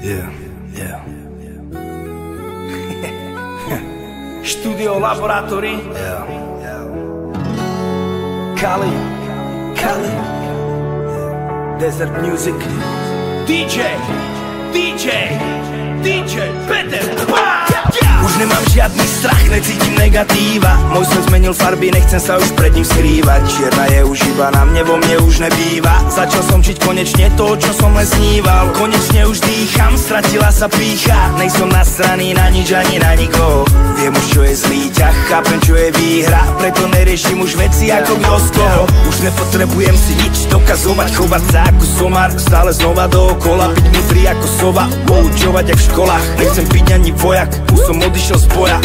Yeah. Studio Laboratory. Kali. Desert Music. DJ Peter. Už nemám žiadny strach, necítim negatíva. Môj svet zmenil farby, nechcem sa už pred ním skrývať. Čierna je už iba na mne, vo mne už nebýva. Začal som žiť konečne to, čo som len sníval. Konečne už dýcham, stratila sa pýcha. Nejsom nasraný na nič ani na nikoho. Viem už čo je zlý ťah, chápem čo je výhra. Preto neriešim už veci ako kto z koho. Už nepotrebujem si nič dokazovať, chovať sa ako somár. Stále znova dookola, byť múdry ako sova. Poučovať jak v školách, nechcem byť ani vojak. Už som odišiel z boja.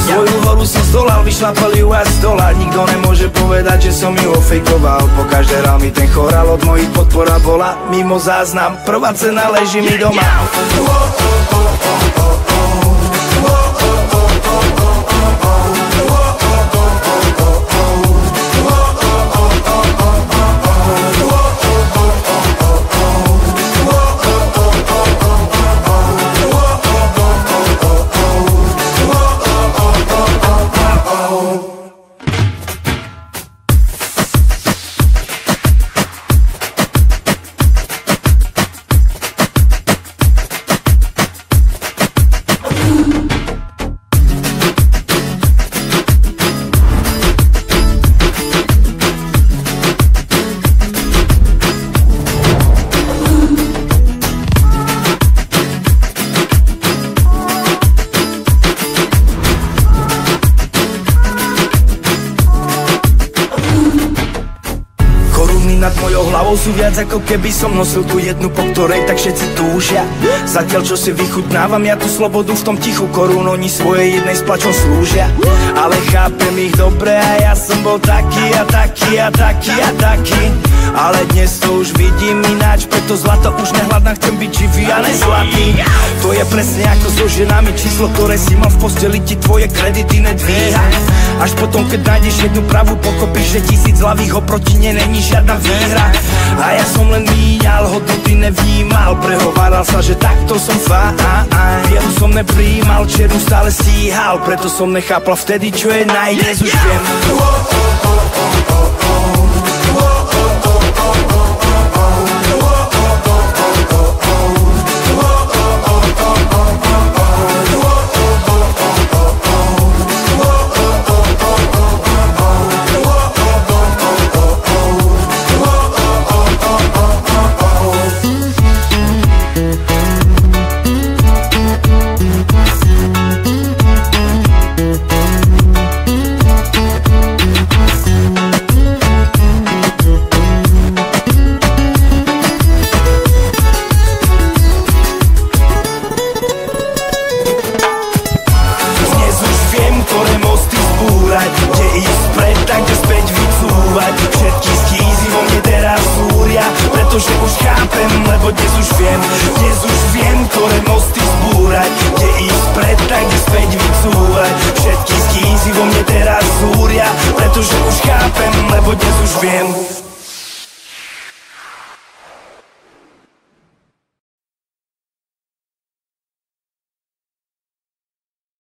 Svoju horu som zdolal, vyšlapali ju až z dola. Nikto nemôže povedať, že som ju ofejkoval. Po každé rál mi ten chorál, od mojich podpora bola mimo záznam. Prvá cena leží mi doma. Nad mojou hlavou sú viac ako keby som nosil tú jednu, po ktorej tak všetci túžia. Zatiaľ čo si vychutnávam ja tú slobodu v tom tichu, korún oni svoje jednej s plačom slúžia. Ale chápem ich dobre a ja som bol taký. Ale dnes to už vidím ináč, preto zlato už nehľadám, chcem byť živý a nezlatý. To je presne ako so ženami, číslo, ktoré si mal v posteli, ti tvoje kredity nedvíha. Až potom, keď nájdeš jednu pravú, pochopíš, že 1000 ľavých oproti ne není žiadna výhra. A ja som len míňal, hodnoty nevnímal, prehováral sa, že takto som fajn. Bielu som nepríjmal, čiernu stále stíhal, preto som nechápal vtedy, čo je dnes už viem. Pretože už chápem, lebo dnes už viem, ktoré mosty zbúrať. Kde ísť vpred, tak kde späť vycúvať. Všetky skízy vo mne teraz zúria, pretože už chápem, lebo dnes už viem.